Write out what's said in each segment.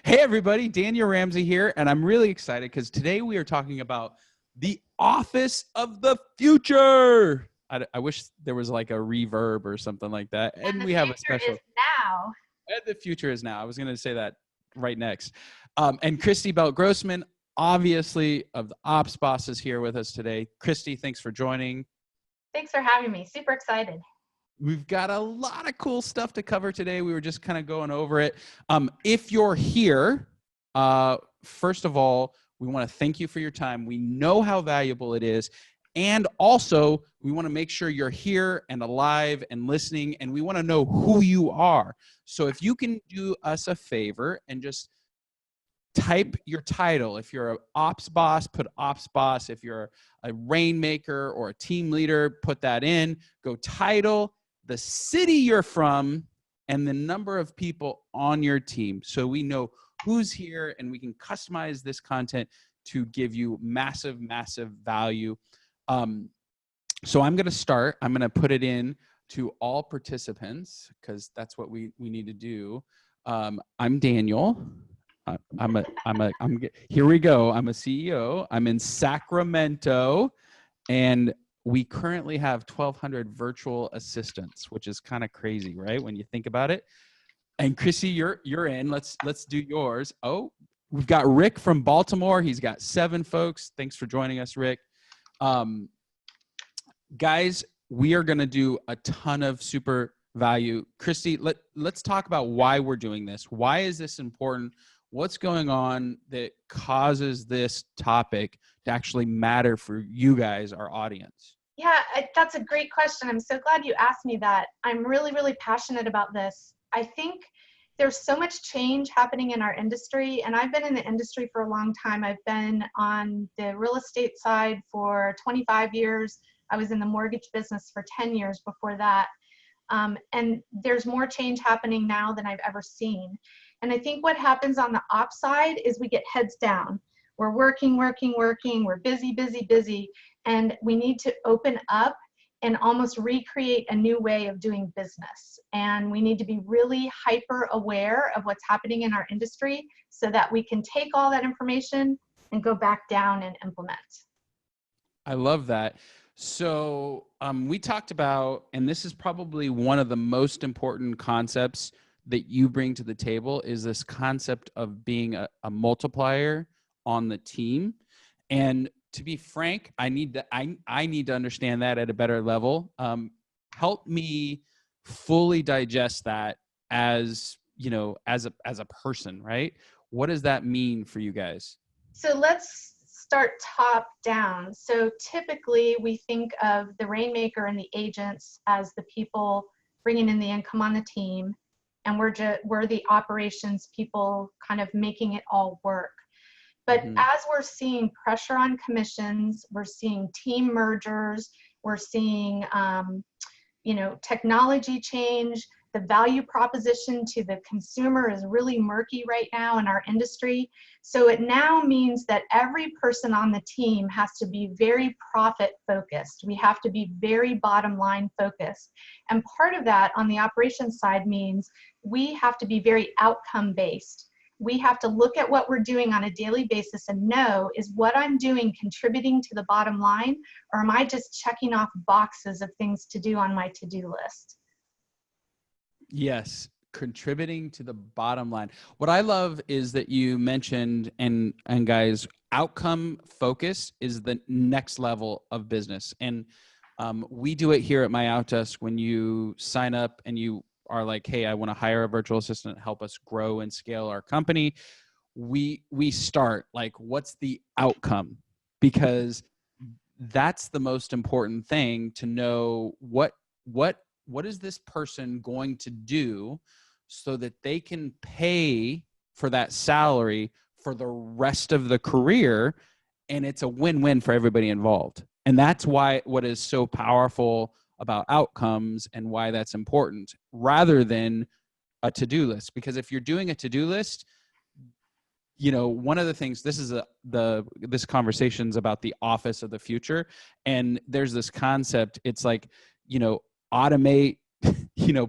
Hey everybody, Daniel Ramsey here, and I'm really excited because today we are talking about the office of the future. I wish there was like a reverb or something like that. And we have a special. Is now. And the future is now. I was going to say that right next. And Christy Belt-Grossman, obviously, of the OpsBoss is here with us today. Christy, thanks for joining. Thanks for having me. Super excited. We've got a lot of cool stuff to cover today. We were just kind of going over it. If you're here, first of all, we want to thank you for your time. We know how valuable it is. And also, we want to make sure you're here and alive and listening, and we want to know who you are. So if you can do us a favor and just type your title. If you're an ops boss, put ops boss. If you're a rainmaker or a team leader, put that in. Go title, the city you're from, and the number of people on your team. So we know who's here and we can customize this content to give you massive, massive value. So I'm going to start. I'm going to put it in to all participants because that's what we need to do. I'm Daniel. Here we go. I'm a CEO. I'm in Sacramento, and we currently have 1,200 virtual assistants, which is kind of crazy, right? When you think about it. And Chrissy, you're in. Let's do yours. Oh, we've got Rick from Baltimore. He's got 7 folks. Thanks for joining us, Rick. Guys, we are going to do a ton of super value. Christy, let's talk about why we're doing this. Why is this important? What's going on that causes this topic to actually matter for you guys, our audience? Yeah, that's a great question. I'm so glad you asked me that. I'm really, really passionate about this. I think there's so much change happening in our industry, and I've been in the industry for a long time. I've been on the real estate side for 25 years. I was in the mortgage business for 10 years before that. And there's more change happening now than I've ever seen. And I think what happens on the ops side is we get heads down. We're working, we're busy, and we need to open up and almost recreate a new way of doing business. And we need to be really hyper aware of what's happening in our industry so that we can take all that information and go back down and implement. I love that. So we talked about, and this is probably one of the most important concepts that you bring to the table, is this concept of being a multiplier on the team. And to be frank, I need to understand that at a better level. Help me fully digest that as a person, right? What does that mean for you guys? So let's start top down. So typically we think of the rainmaker and the agents as the people bringing in the income on the team, and we're the operations people kind of making it all work. But as we're seeing pressure on commissions, we're seeing team mergers, we're seeing technology change. The value proposition to the consumer is really murky right now in our industry. So it now means that every person on the team has to be very profit focused. We have to be very bottom line focused. And part of that on the operations side means we have to be very outcome based. We have to look at what we're doing on a daily basis and know, is what I'm doing contributing to the bottom line, or am I just checking off boxes of things to do on my to-do list? Yes, contributing to the bottom line. What I love is that you mentioned, and guys, outcome focus is the next level of business. And we do it here at MyOutDesk. When you sign up and you are like, hey, I want to hire a virtual assistant to help us grow and scale our company, we start like, what's the outcome? Because that's the most important thing, to know what is this person going to do so that they can pay for that salary for the rest of the career, and it's a win-win for everybody involved. And that's why what is so powerful about outcomes and why that's important, rather than a to-do list. Because if you're doing a to-do list, one of the things, this conversation's about the office of the future, and there's this concept, it's like, automate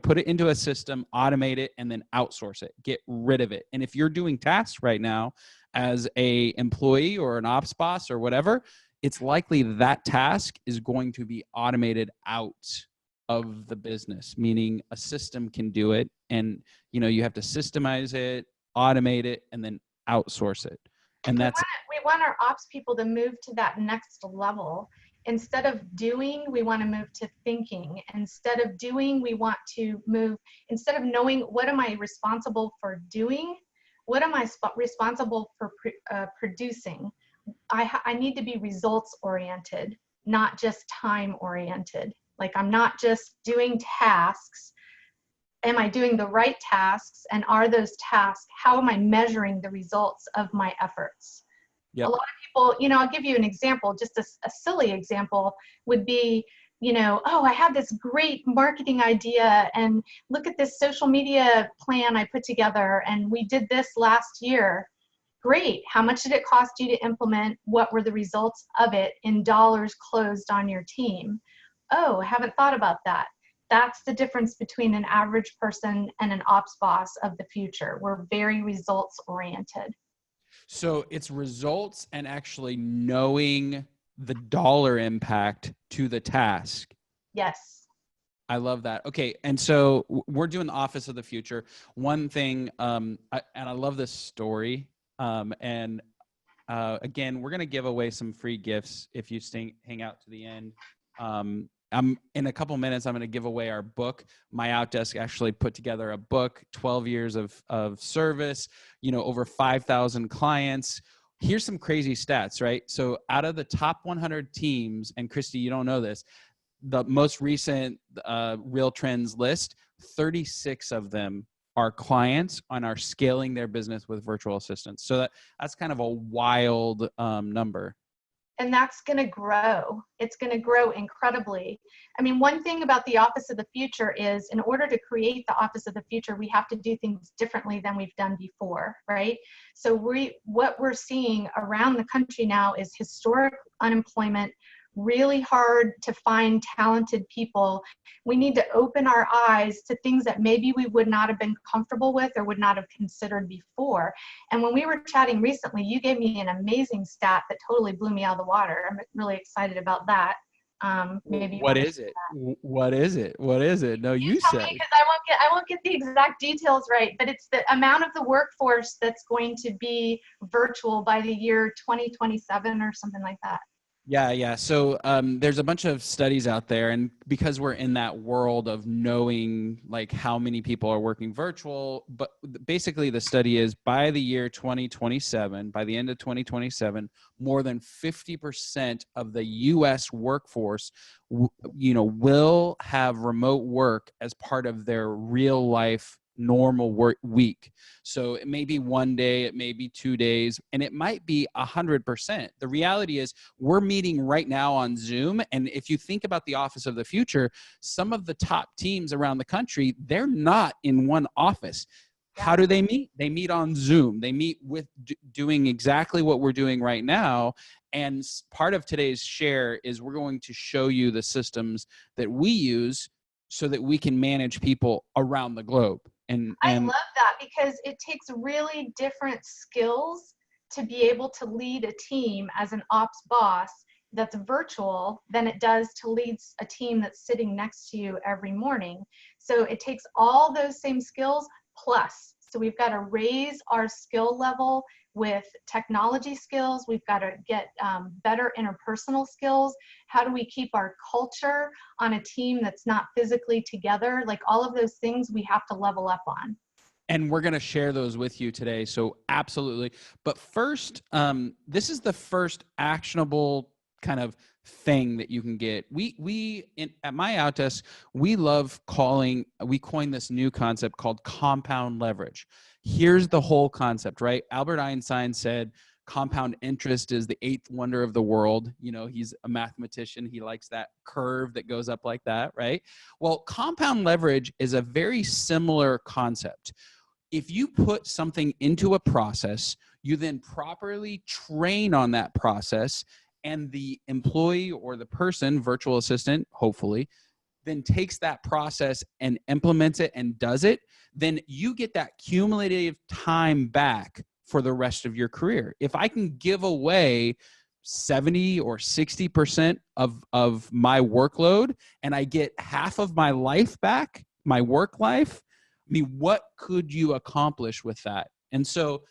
put it into a system, automate it, and then outsource it, get rid of it. And if you're doing tasks right now as a employee or an ops boss or whatever, it's likely that task is going to be automated out of the business, meaning a system can do it. And, you have to systemize it, automate it, and then outsource it. And we want our ops people to move to that next level. Instead of doing, we want to move to thinking. Instead of doing, we want to move, instead of knowing what am I responsible for doing, what am I responsible for producing? I need to be results oriented, not just time oriented. Like, I'm not just doing tasks. Am I doing the right tasks? And are those tasks, how am I measuring the results of my efforts? Yep. A lot of people, I'll give you an example, just a silly example would be, oh, I have this great marketing idea, and look at this social media plan I put together, and we did this last year. Great. How much did it cost you to implement? What were the results of it in dollars closed on your team? Oh, I haven't thought about that. That's the difference between an average person and an ops boss of the future. We're very results oriented. So it's results and actually knowing the dollar impact to the task. Yes. I love that. Okay. And so we're doing the office of the future. One thing, and I love this story. Again, we're going to give away some free gifts if you hang out to the end. In a couple minutes, I'm going to give away our book. MyOutDesk actually put together a book, 12 years of service, over 5,000 clients. Here's some crazy stats, right? So out of the top 100 teams, and Christy, you don't know this, the most recent Real Trends list, 36 of them are clients and are scaling their business with virtual assistants. So that's kind of a wild number. And that's going to grow. It's going to grow incredibly. I mean, one thing about the Office of the Future is, in order to create the Office of the Future, we have to do things differently than we've done before, right? So what we're seeing around the country now is historic unemployment, really hard to find talented people. We need to open our eyes to things that maybe we would not have been comfortable with or would not have considered before. And when we were chatting recently, you gave me an amazing stat that totally blew me out of the water. I'm really excited about that. Maybe what is it? What is it? What is it? No, you said. Because I won't get the exact details right, but it's the amount of the workforce that's going to be virtual by the year 2027 or something like that. Yeah. So there's a bunch of studies out there, and because we're in that world of knowing like how many people are working virtual, but basically the study is by the year 2027, by the end of 2027, more than 50% of the U.S. workforce, will have remote work as part of their real life normal work week. So it may be one day, it may be 2 days, and it might be 100%. The reality is we're meeting right now on Zoom. And if you think about the Office of the Future, some of the top teams around the country, they're not in one office. How do they meet? They meet on Zoom. They meet with doing exactly what we're doing right now. And part of today's share is we're going to show you the systems that we use so that we can manage people around the globe. And I love that, because it takes really different skills to be able to lead a team as an ops boss that's virtual than it does to lead a team that's sitting next to you every morning. So it takes all those same skills plus. So we've got to raise our skill level with technology skills. We've got to get better interpersonal skills. How do we keep our culture on a team that's not physically together? Like, all of those things we have to level up on. And we're going to share those with you today. So absolutely. But first, this is the first actionable kind of thing that you can get. At MyOutDesk, we coined this new concept called compound leverage. Here's the whole concept, right? Albert Einstein said compound interest is the eighth wonder of the world. He's a mathematician. He likes that curve that goes up like that, right? Well, compound leverage is a very similar concept. If you put something into a process, you then properly train on that process, and the employee or the person, virtual assistant, hopefully, then takes that process and implements it and does it, then you get that cumulative time back for the rest of your career. If I can give away 70 or 60% of my workload and I get half of my life back, my work life, I mean, what could you accomplish with that? And so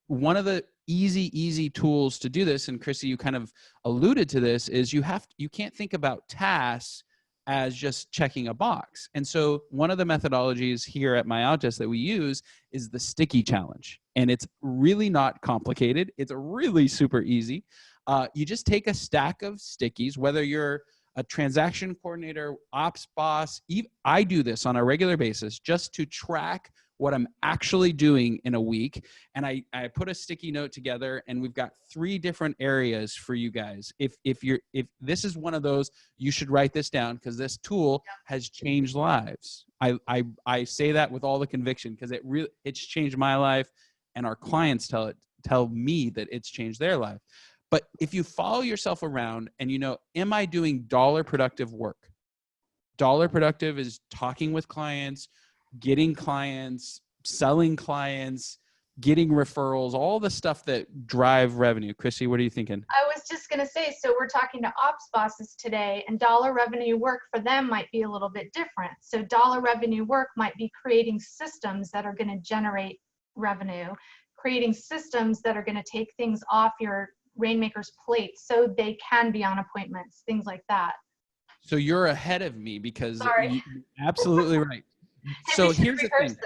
one of the easy tools to do this, and Chrissy, you kind of alluded to this, is you can't think about tasks as just checking a box. And so one of the methodologies here at MyOutDesk that we use is the sticky challenge. And it's really not complicated. It's really super easy. You just take a stack of stickies, whether you're a transaction coordinator, OpsBoss. I do this on a regular basis just to track what I'm actually doing in a week. And I put a sticky note together, and we've got 3 different areas for you guys. If this is one of those, you should write this down, because this tool has changed lives. I say that with all the conviction, because it's changed my life, and our clients tell me that it's changed their life. But if you follow yourself around and am I doing dollar productive work? Dollar productive is talking with clients, getting clients, selling clients, getting referrals, all the stuff that drive revenue. Chrissy, what are you thinking? I was just going to say, so we're talking to ops bosses today, and dollar revenue work for them might be a little bit different. So dollar revenue work might be creating systems that are going to generate revenue, creating systems that are going to take things off your Rainmaker's plate so they can be on appointments, things like that. So you're ahead of me, because Sorry. you're absolutely right. So here's the thing.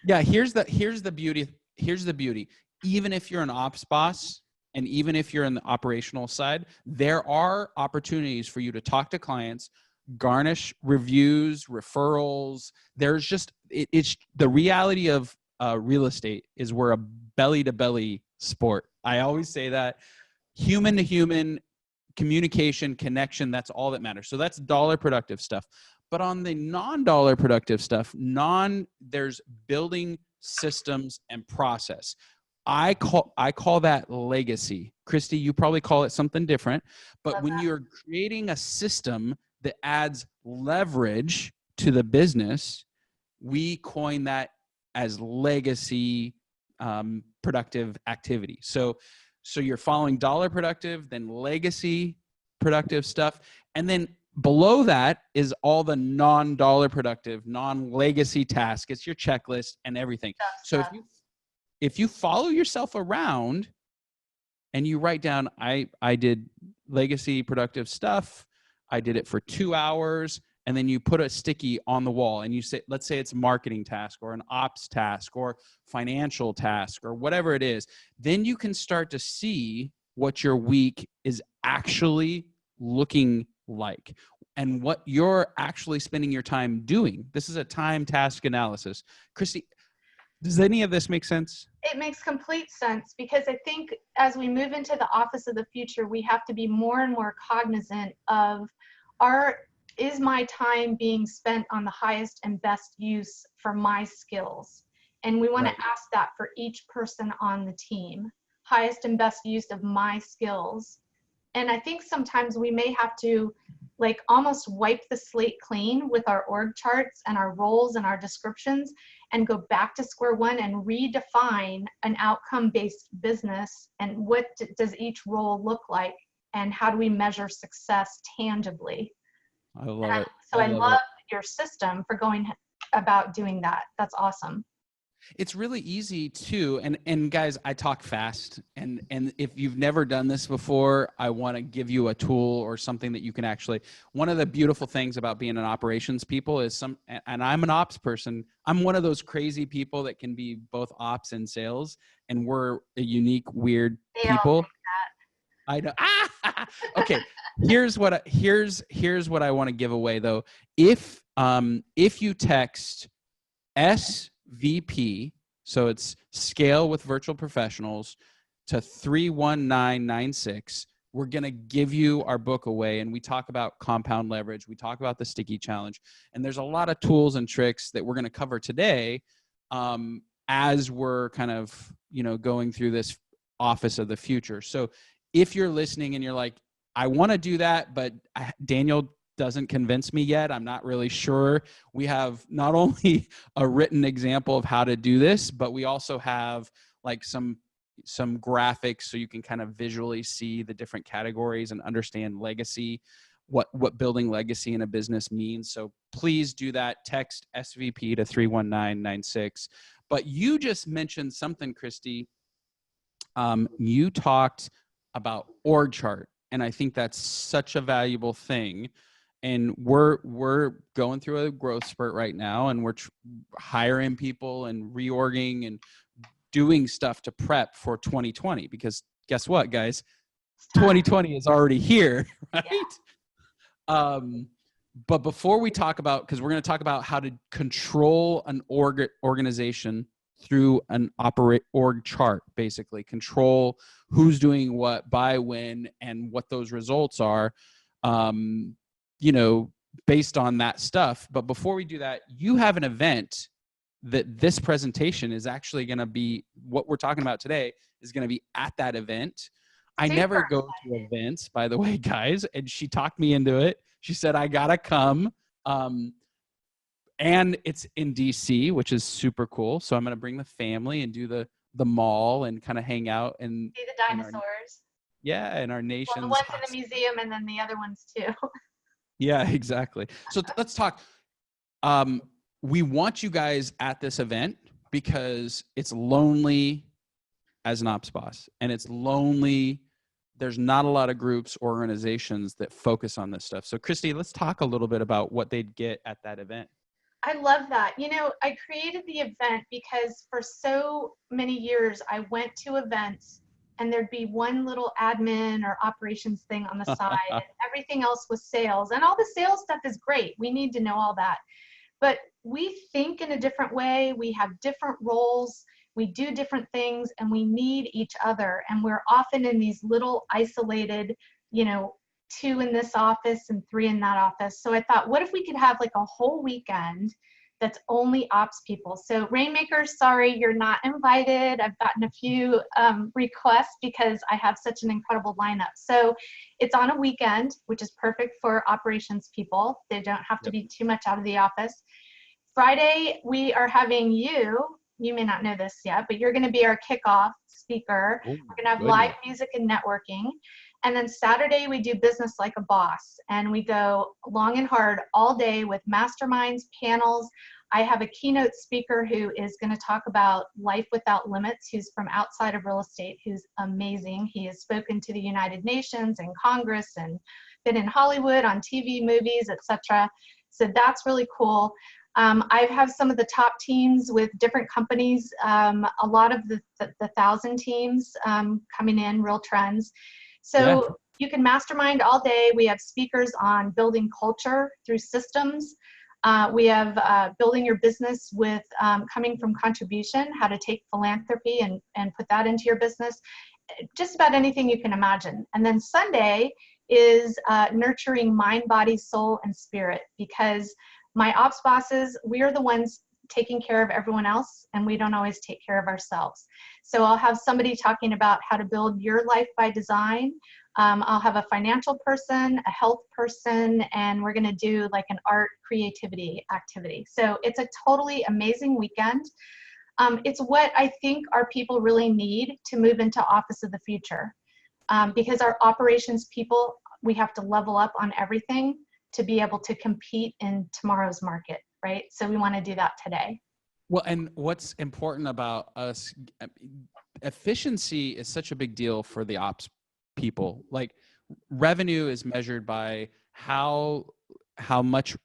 Yeah, here's the beauty. Here's the beauty. Even if you're an ops boss, and even if you're in the operational side, there are opportunities for you to talk to clients, garnish reviews, referrals. There's just it's the reality of real estate is we're a belly to belly sport. I always say that. Human to human communication, connection, that's all that matters. So that's dollar productive stuff. But on the non-dollar productive stuff, there's building systems and process. I call that legacy. Christy, you probably call it something different. But when you're creating a system that adds leverage to the business, we coin that as legacy productive activity. So you're following dollar productive, then legacy productive stuff. And then below that is all the non-dollar productive, non-legacy tasks. It's your checklist and everything. So if you follow yourself around and you write down, I did legacy productive stuff, I did it for 2 hours, and then you put a sticky on the wall and you say, let's say it's a marketing task or an ops task or financial task or whatever it is, then you can start to see what your week is actually looking like and what you're actually spending your time doing. This is a time task analysis. Christy, does any of this make sense? It makes complete sense, because I think as we move into the office of the future, we have to be more and more cognizant of is my time being spent on the highest and best use for my skills? And we want to ask that for each person on the team, highest and best use of my skills. And I think sometimes we may have to almost wipe the slate clean with our org charts and our roles and our descriptions and go back to square one and redefine an outcome-based business, and what does each role look like, and how do we measure success tangibly? I love it. So I love your system for going about doing that. That's awesome. It's really easy too. And guys, I talk fast. And if you've never done this before, I want to give you a tool or something that you can actually, one of the beautiful things about being an operations people is and I'm an ops person. I'm one of those crazy people that can be both ops and sales. And we're a unique, weird people. I know. Okay. Here's what I want to give away though. If you text SVP, so it's Scale with Virtual Professionals, to 31996, we're going to give you our book away. And we talk about compound leverage. We talk about the sticky challenge. And there's a lot of tools and tricks that we're going to cover today as we're kind of, going through this office of the future. So if you're listening and you're like, I want to do that, but Daniel, doesn't convince me yet. I'm not really sure. We have not only a written example of how to do this, but we also have like some graphics so you can kind of visually see the different categories and understand legacy, what building legacy in a business means. So please do that. Text SVP to 31996. But you just mentioned something, Christy. You talked about org chart, and I think that's such a valuable thing. And we're going through a growth spurt right now, and we're hiring people and reorging and doing stuff to prep for 2020, because guess what, guys? 2020 is already here, right? Yeah. But before we talk about, because we're going to talk about how to control an organization through an org chart, basically control who's doing what by when and what those results are, based on that stuff. But before we do that, you have an event that this presentation is actually going to be, what we're talking about today is going to be at that event. I never go to events, by the way, guys, and she talked me into it. She said, I got to come. And it's in DC, which is super cool. So I'm going to bring the family and do the mall and kind of hang out and see the dinosaurs. And our nation's. Well, the ones in the museum and then the other ones too. Yeah, exactly. So let's talk. We want you guys at this event because it's lonely as an ops boss, and it's lonely. There's not a lot of groups or organizations that focus on this stuff. So Christy, let's talk a little bit about what they'd get at that event. I love that. I created the event because for so many years I went to events and there'd be one little admin or operations thing on the side and everything else was sales, and all the sales stuff is great. We need to know all that. But we think in a different way. We have different roles. We do different things, and we need each other. And we're often in these little isolated, 2 in this office and 3 in that office. So I thought, what if we could have like a whole weekend that's only ops people? So Rainmakers, sorry, you're not invited. I've gotten a few requests because I have such an incredible lineup. So it's on a weekend, which is perfect for operations people. They don't have to be too much out of the office. Friday, we are having you may not know this yet, but you're going to be our kickoff speaker. We're going to have live music and networking. And then Saturday, we do business like a boss. And we go long and hard all day with masterminds, panels. I have a keynote speaker who is going to talk about life without limits, who's from outside of real estate, who's amazing. He has spoken to the United Nations and Congress and been in Hollywood on TV, movies, etc. So that's really cool. I have some of the top teams with different companies, a lot of the 1,000 teams coming in, real trends. So you can mastermind all day. We have speakers on building culture through systems. We have building your business with coming from contribution, how to take philanthropy and put that into your business, just about anything you can imagine. And then Sunday is nurturing mind, body, soul, and spirit, because my ops bosses, we are the ones taking care of everyone else, and we don't always take care of ourselves. So I'll have somebody talking about how to build your life by design. I'll have a financial person, a health person, and we're going to do like an art creativity activity. So it's a totally amazing weekend. It's what I think our people really need to move into office of the future, because our operations people, we have to level up on everything to be able to compete in tomorrow's market, right? So we want to do that today. Well, and what's important about us, efficiency is such a big deal for the ops people. Like, revenue is measured by how much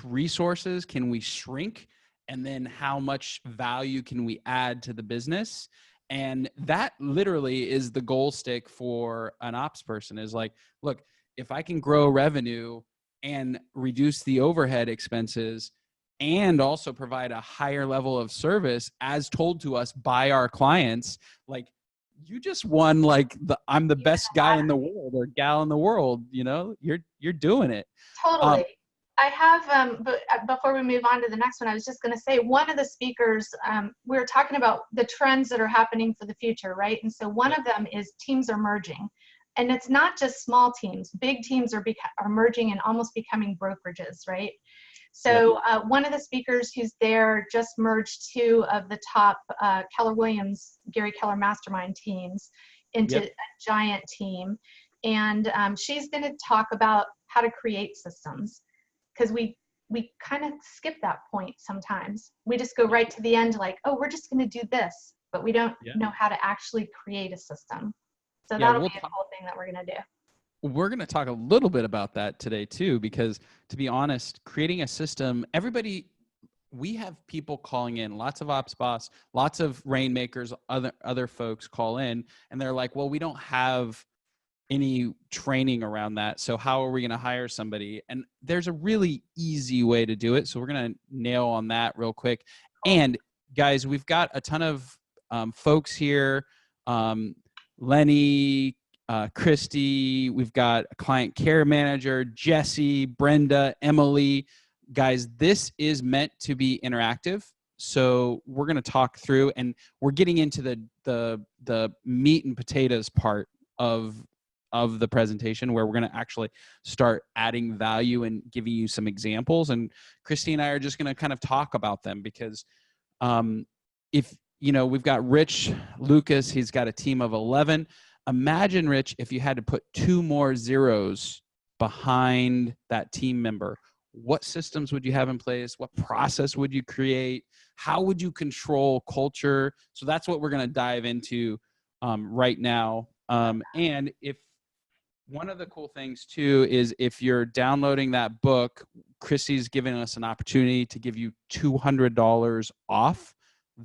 resources can we shrink, and then how much value can we add to the business. And that literally is the goal stick for an ops person, is like, look, if I can grow revenue and reduce the overhead expenses and also provide a higher level of service as told to us by our clients, like, you just won like I'm the best guy in the world or gal in the world, you're doing it. Totally. I have, but before we move on to the next one, I was just going to say, one of the speakers, we were talking about the trends that are happening for the future, right? And so one of them is teams are merging. And it's not just small teams. Big teams are merging and almost becoming brokerages, right? So one of the speakers who's there just merged two of the top Keller Williams, Gary Keller mastermind teams into a giant team. And she's going to talk about how to create systems, because we kind of skip that point sometimes. We just go right to the end like, oh, we're just going to do this, but we don't know how to actually create a system. So that'll be a cool thing that we're going to do. We're going to talk a little bit about that today too, because to be honest, creating a system, we have people calling in, lots of OpsBoss, lots of rainmakers, other folks call in, and they're like, well, we don't have any training around that. So how are we going to hire somebody? And there's a really easy way to do it. So we're going to nail on that real quick. And guys, we've got a ton of folks here. Lenny, Christy, we've got a client care manager, Jesse, Brenda, Emily. Guys, this is meant to be interactive. So we're going to talk through, and we're getting into the meat and potatoes part of the presentation, where we're going to actually start adding value and giving you some examples. And Christy and I are just going to kind of talk about them, because if, we've got Rich Lucas, he's got a team of 11. Imagine, Rich, if you had to put 2 more zeros behind that team member, what systems would you have in place? What process would you create? How would you control culture? So that's what we're going to dive into right now. And if one of the cool things too is, if you're downloading that book, Chrissy's giving us an opportunity to give you $200 off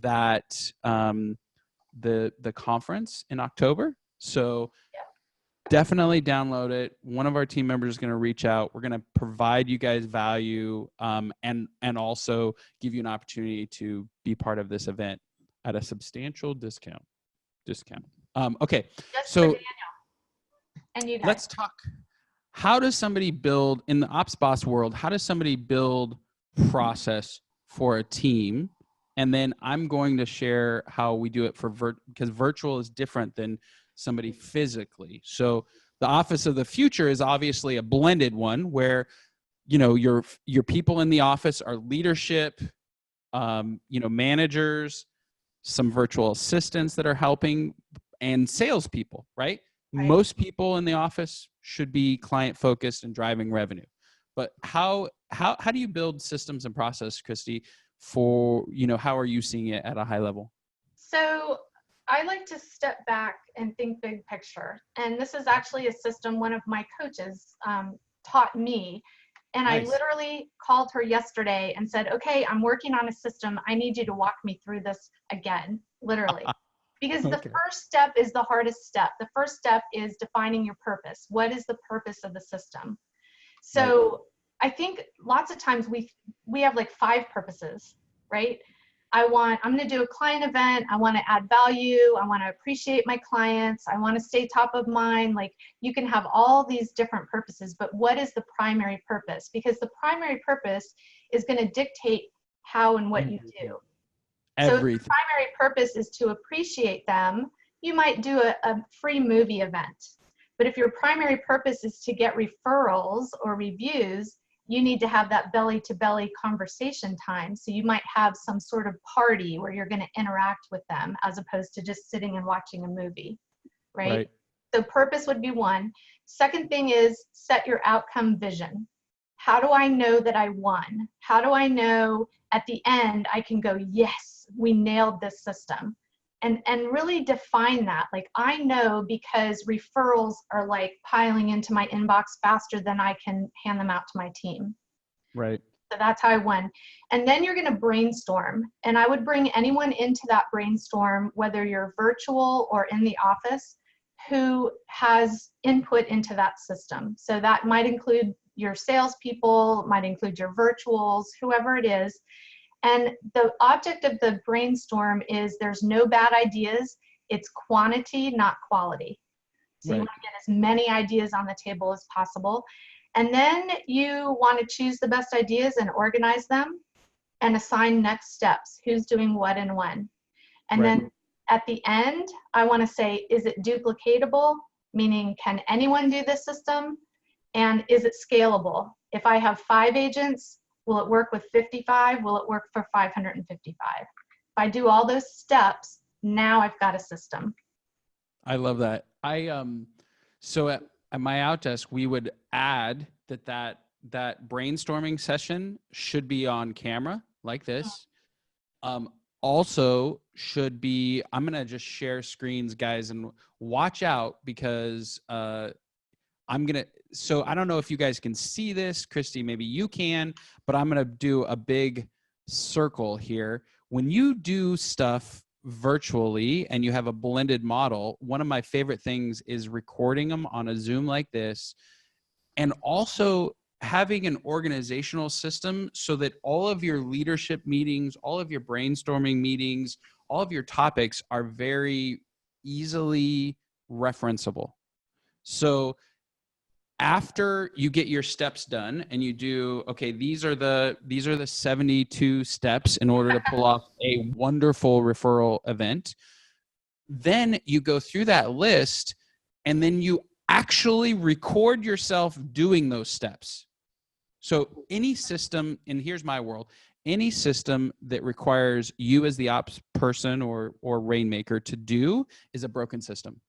that the conference in October. So definitely download it. One of our team members is going to reach out. We're going to provide you guys value, and also give you an opportunity to be part of this event at a substantial discount. Okay, so and you guys. Let's talk. How does somebody build, in the OpsBoss world, how does somebody build process for a team? And then I'm going to share how we do it because virtual is different than somebody physically. So the office of the future is obviously a blended one, where your people in the office are leadership, managers, some virtual assistants that are helping, and salespeople, right? Most people in the office should be client focused and driving revenue. But how do you build systems and process, Christy, for, how are you seeing it at a high level? So I like to step back and think big picture. And this is actually a system one of my coaches taught me. And nice. I literally called her yesterday and said, okay, I'm working on a system. I need you to walk me through this again, literally. Because the first step is the hardest step. The first step is defining your purpose. What is the purpose of the system? So I think lots of times we have like 5 purposes, right? I'm going to do a client event. I want to add value. I want to appreciate my clients. I want to stay top of mind. Like, you can have all these different purposes, but what is the primary purpose? Because the primary purpose is going to dictate how and what you do. So if the primary purpose is to appreciate them, you might do a free movie event. But if your primary purpose is to get referrals or reviews, you need to have that belly-to-belly conversation time. So you might have some sort of party where you're going to interact with them, as opposed to just sitting and watching a movie, right? So purpose would be one. Second thing is set your outcome vision. How do I know that I won? How do I know at the end I can go, yes, we nailed this system? And really define that. Like, I know because referrals are like piling into my inbox faster than I can hand them out to my team. Right. So that's how I won. And then you're going to brainstorm. And I would bring anyone into that brainstorm, whether you're virtual or in the office, who has input into that system. So that might include your salespeople, might include your virtuals, whoever it is. And the object of the brainstorm is there's no bad ideas. It's quantity, not quality. So you want to get as many ideas on the table as possible. And then you want to choose the best ideas and organize them and assign next steps. Who's doing what and when. And then at the end, I want to say, is it duplicatable? meaning can anyone do this system? And is it scalable? If I have 5 agents, will it work with 55? Will it work for 555? If I do all those steps, now I've got a system. I love that. So at MyOutDesk, we would add that brainstorming session should be on camera like this. Also should be, I'm going to just share screens, guys, and watch out because so I don't know if you guys can see this. Christy, maybe you can, but I'm going to do a big circle here. When you do stuff virtually and you have a blended model, one of my favorite things is recording them on a Zoom like this, and also having an organizational system so that all of your leadership meetings, all of your brainstorming meetings, all of your topics are very easily referenceable. So after you get your steps done and you do, okay, these are the 72 steps in order to pull off a wonderful referral event, then you go through that list and then you actually record yourself doing those steps. So any system, and here's my world, any system that requires you as the ops person or rainmaker to do is a broken system.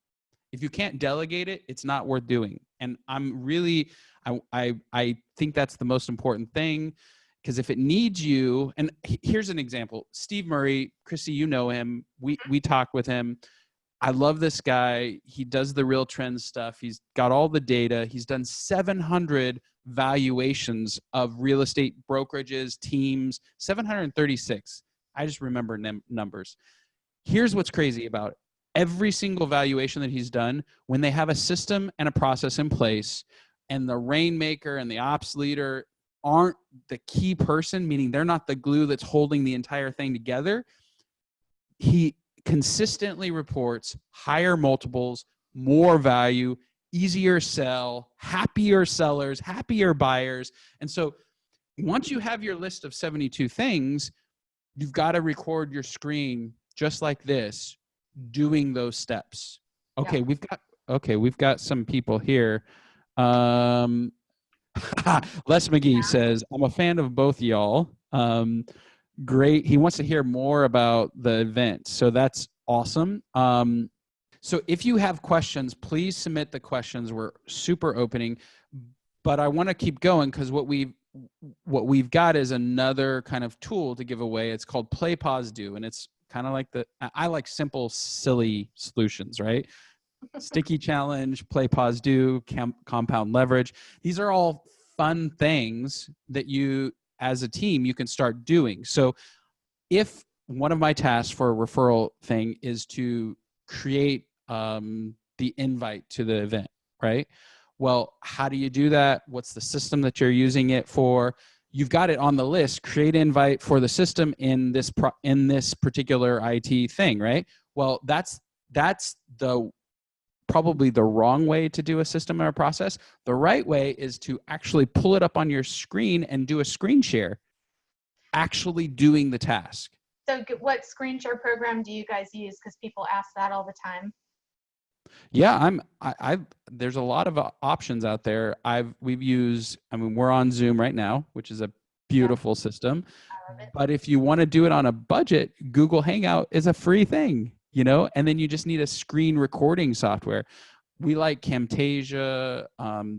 If you can't delegate it, it's not worth doing. And I'm really, I think that's the most important thing, because if it needs you, and here's an example, Steve Murray, Chrissy, you know him, we talk with him. I love this guy. He does the real trends stuff. He's got all the data. He's done 700 valuations of real estate brokerages, teams, 736. I just remember numbers. Here's what's crazy about it. Every single valuation that he's done, when they have a system and a process in place and the rainmaker and the ops leader aren't the key person, meaning they're not the glue that's holding the entire thing together, he consistently reports higher multiples, more value, easier sell, happier sellers, happier buyers. And so once you have your list of 72 things, you've got to record your screen just like this, doing those steps. Okay, yeah. We've got some people here. Les McGee says, I'm a fan of both y'all. Great. He wants to hear more about the event. So that's awesome. So if you have questions, please submit the questions. We're super opening, but I want to keep going because what we've got is another kind of tool to give away. It's called Play, Pause, Do. And it's kind of like I like simple, silly solutions, right? Sticky challenge, play, pause, do, compound leverage. These are all fun things that you, as a team, you can start doing. So if one of my tasks for a referral thing is to create the invite to the event, right? Well, how do you do that? What's the system that you're using it for? You've got it on the list, create invite for the system in this particular IT thing, right? Well, that's probably the wrong way to do a system or a process. The right way is to actually pull it up on your screen and do a screen share, actually doing the task. So what screen share program do you guys use? Because people ask that all the time. Yeah, there's a lot of options out there. We're on Zoom right now, which is a beautiful system. I love it. But if you want to do it on a budget, Google Hangout is a free thing, and then you just need a screen recording software. We like Camtasia.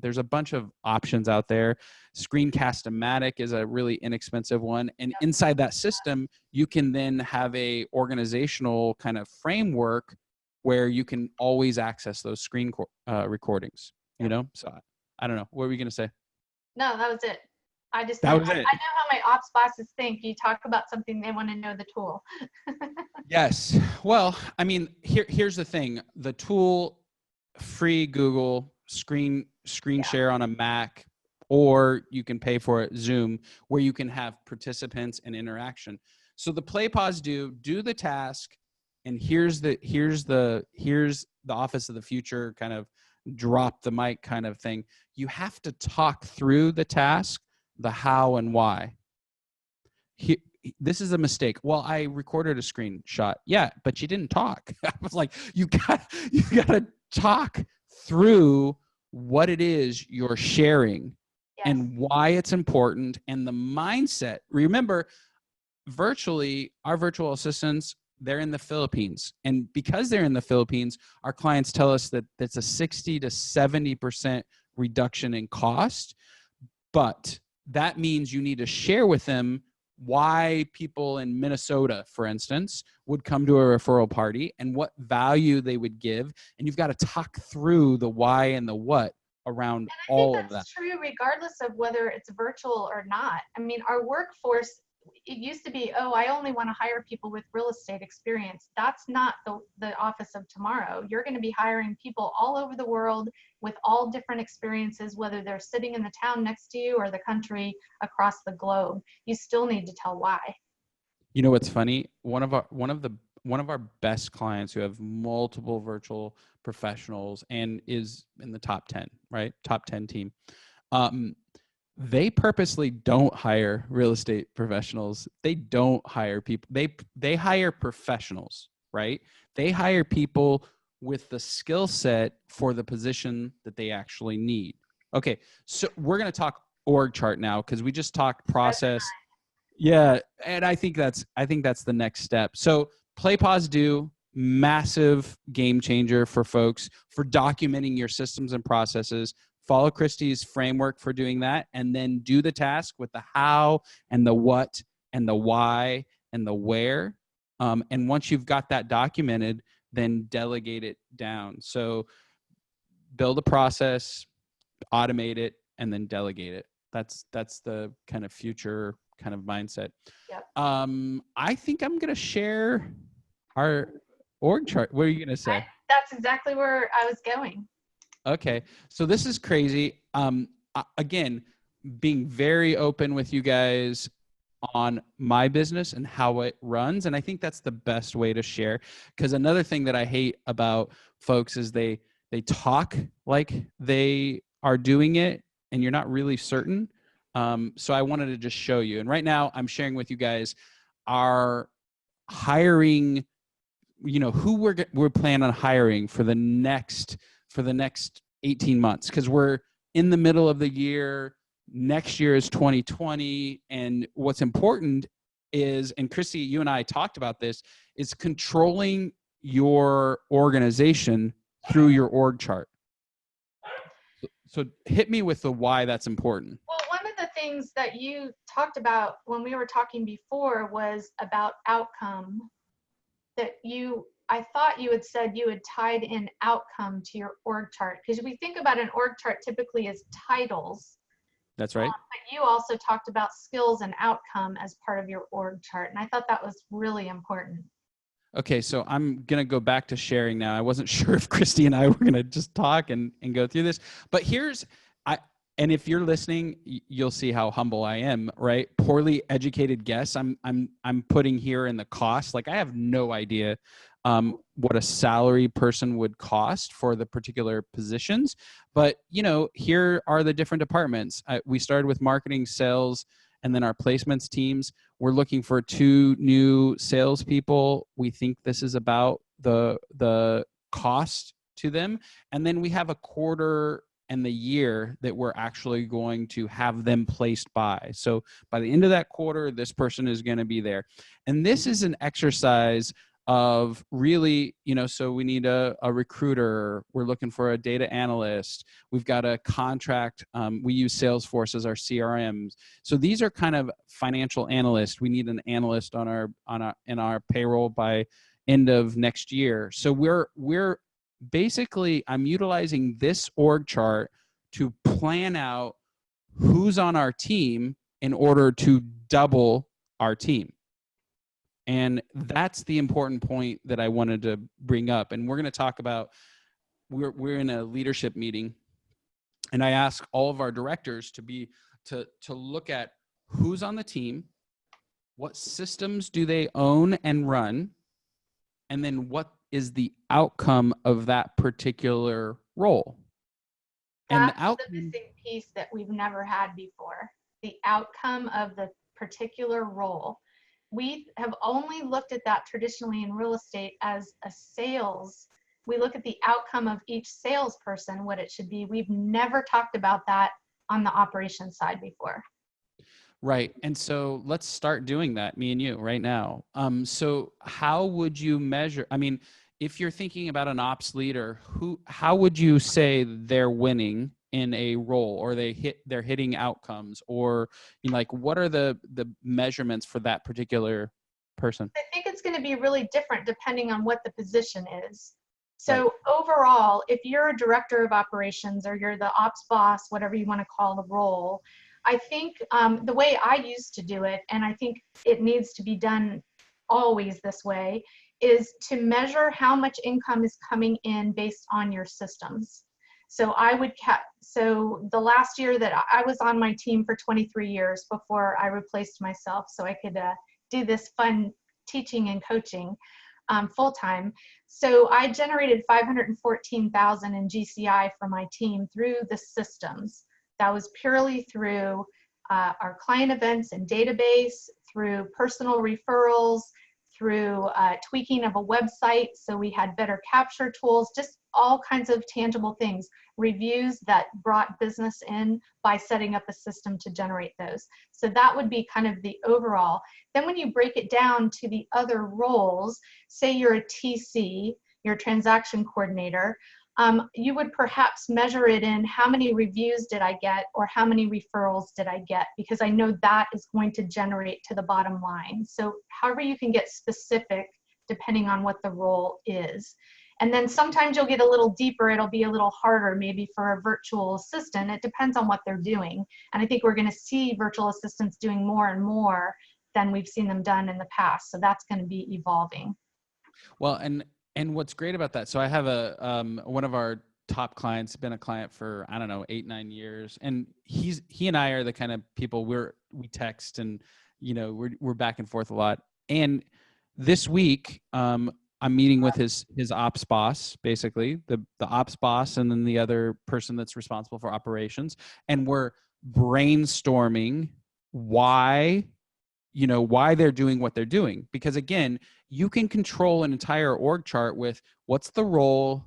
There's a bunch of options out there. Screencast-O-Matic is a really inexpensive one. And inside that system, you can then have a organizational kind of framework where you can always access those screen recordings, So I don't know. What were we going to say? No, that was it. I know how my ops bosses think. You talk about something, they want to know the tool. Yes. Well, here's the thing. The tool, free Google, screen share on a Mac, or you can pay for it, Zoom, where you can have participants and interaction. So the play, pause, do the task. And here's the office of the future kind of drop the mic kind of thing. You have to talk through the task, the how and why. This is a mistake. Well, I recorded a screenshot. Yeah, but you didn't talk. I was like, you got to talk through what it is you're sharing Yes. and why it's important and the mindset. Remember, virtually, our virtual assistants, they're in the Philippines. And because they're in the Philippines, our clients tell us that it's a 60 to 70% reduction in cost. But that means you need to share with them why people in Minnesota, for instance, would come to a referral party and what value they would give. And you've got to talk through the why and the what around I think all of that. that's true regardless of whether it's virtual or not. I mean, our workforce, it used to be, oh, I only want to hire people with real estate experience. That's not the office of tomorrow. You're going to be hiring people all over the world with all different experiences, whether they're sitting in the town next to you or the country across the globe. You still need to tell why. You know what's funny? One of our best clients who have multiple virtual professionals and is in the top 10, right? Top 10 team. They purposely don't hire real estate professionals. They don't hire people. They hire professionals, right? They hire people with the skill set for the position that they actually need. Okay, so we're going to talk org chart now because we just talked process. Yeah, and I think that's the next step. So play, pause, do, massive game changer for folks for documenting your systems and processes. Follow Christy's framework for doing that, and then do the task with the how and the what and the why and the where. And once you've got that documented, then delegate it down. So build a process, automate it, and then delegate it. That's the kind of future kind of mindset. Yep. I think I'm going to share our org chart. What are you going to say? That's exactly where I was going. Okay. So this is crazy. Again, being very open with you guys on my business and how it runs. And I think that's the best way to share. Because another thing that I hate about folks is they talk like they are doing it and you're not really certain. So I wanted to just show you. And right now I'm sharing with you guys our hiring, who we're planning on hiring for the next 18 months, because we're in the middle of the year. Next year is 2020. And what's important is, and Christy, you and I talked about this, is controlling your organization through your org chart. So hit me with the why that's important. Well, one of the things that you talked about when we were talking before was about outcome, that I thought you had said you had tied in outcome to your org chart, because we think about an org chart typically as titles. That's right. But you also talked about skills and outcome as part of your org chart. And I thought that was really important. Okay, so I'm going to go back to sharing now. I wasn't sure if Christy and I were going to just talk and go through this. But and if you're listening, you'll see how humble I am, right? Poorly educated guess. I'm putting here in the cost. Like, I have no idea what a salary person would cost for the particular positions. But, here are the different departments. We started with marketing, sales, and then our placements teams. We're looking for 2 new salespeople. We think this is about the cost to them. And then we have a quarter and the year that we're actually going to have them placed by. So by the end of that quarter, this person is going to be there. And this is an exercise of really, so we need a recruiter. We're looking for a data analyst. We've got a contract. We use Salesforce as our CRMs. So these are kind of financial analysts. We need an analyst in our payroll by end of next year. So we're basically, I'm utilizing this org chart to plan out who's on our team in order to double our team. And that's the important point that I wanted to bring up. And we're going to talk about, we're in a leadership meeting, and I ask all of our directors to look at who's on the team, what systems do they own and run, and then what is the outcome of that particular role. That's the missing piece that we've never had before, the outcome of the particular role. We have only looked at that traditionally in real estate as a sales We look at the outcome of each salesperson, what it should be. We've never talked about that on the operations side before. Right. And so let's start doing that, me and you, right now. So how would you measure? I mean, if you're thinking about an ops leader, how would you say they're winning in a role, or they're hitting outcomes, or like what are the measurements for that particular person? I think it's going to be really different depending on what the position is. Right. So overall, if you're a director of operations or you're the ops boss, whatever you want to call the role, I think the way I used to do it, and I think it needs to be done always this way, is to measure how much income is coming in based on your systems. So so the last year that I was on my team for 23 years before I replaced myself so I could do this fun teaching and coaching full time. So I generated 514,000 in GCI for my team through the systems. That was purely through our client events and database, through personal referrals, through tweaking of a website so we had better capture tools, just all kinds of tangible things, reviews that brought business in by setting up a system to generate those. So that would be kind of the overall. Then when you break it down to the other roles, say you're a TC, you're a transaction coordinator, you would perhaps measure it in how many reviews did I get or how many referrals did I get, because I know that is going to generate to the bottom line. So however you can get specific depending on what the role is. And then sometimes you'll get a little deeper, it'll be a little harder maybe for a virtual assistant. It depends on what they're doing. And I think we're going to see virtual assistants doing more and more than we've seen them done in the past. So that's going to be evolving. Well, and what's great about that, so I have one of our top clients, been a client for, I don't know, 8-9 years. And he and I are the kind of people we text and, we're back and forth a lot. And this week, I'm meeting with his ops boss, basically the ops boss, and then the other person that's responsible for operations. And we're brainstorming why they're doing what they're doing. Because again, you can control an entire org chart with what's the role,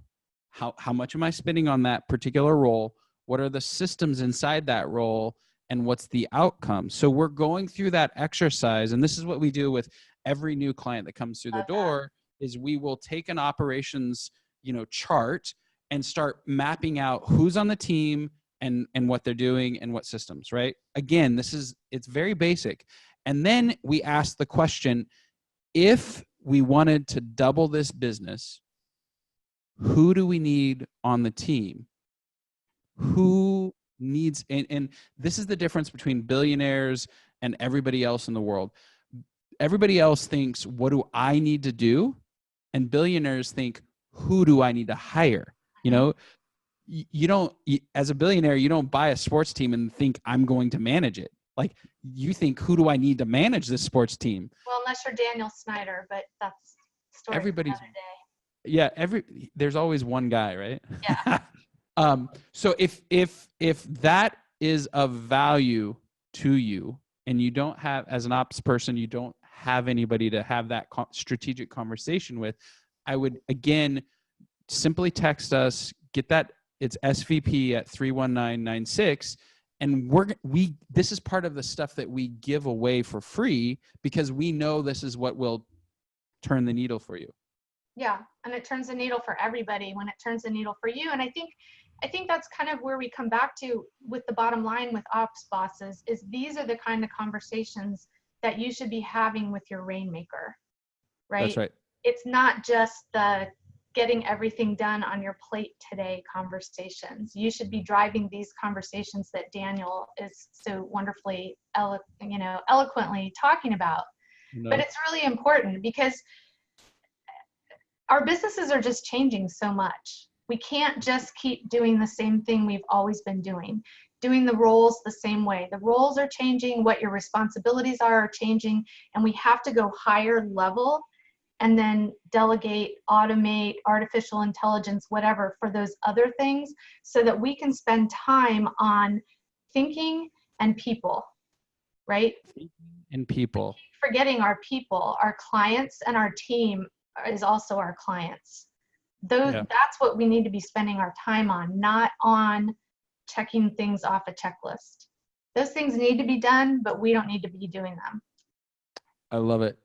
how much am I spending on that particular role, what are the systems inside that role, and what's the outcome. So we're going through that exercise, and this is what we do with every new client that comes through the door, is we will take an operations, chart and start mapping out who's on the team and what they're doing and what systems, right? Again, it's very basic. And then we ask the question, if we wanted to double this business, who do we need on the team? Who needs, and this is the difference between billionaires and everybody else in the world. Everybody else thinks, what do I need to do? And billionaires think, who do I need to hire? You don't, as a billionaire, you don't buy a sports team and think I'm going to manage it. Like, you think, who do I need to manage this sports team? Well, unless you're Daniel Snyder, but that's a story for another day. Yeah, there's always one guy, right? Yeah. So if that is of value to you, and you don't have, as an ops person, you don't have anybody to have that strategic conversation with, I would, again, simply text us, get that, it's SVP at 31996. And this is part of the stuff that we give away for free, because we know this is what will turn the needle for you. Yeah, and it turns the needle for everybody when it turns the needle for you. And I think that's kind of where we come back to with the bottom line with ops bosses, is these are the kind of conversations that you should be having with your rainmaker, right? That's right. It's not just the getting everything done on your plate today conversations. You should be driving these conversations that Daniel is so wonderfully, eloquently talking about. No. But it's really important because our businesses are just changing so much. We can't just keep doing the same thing we've always been doing the roles the same way. The roles are changing, what your responsibilities are changing, and we have to go higher level and then delegate, automate, artificial intelligence, whatever, for those other things, so that we can spend time on thinking and people, right? Thinking and people. Forgetting our people, our clients, and our team is also our clients. That's what we need to be spending our time on, not on checking things off a checklist. Those things need to be done, but we don't need to be doing them. I love it.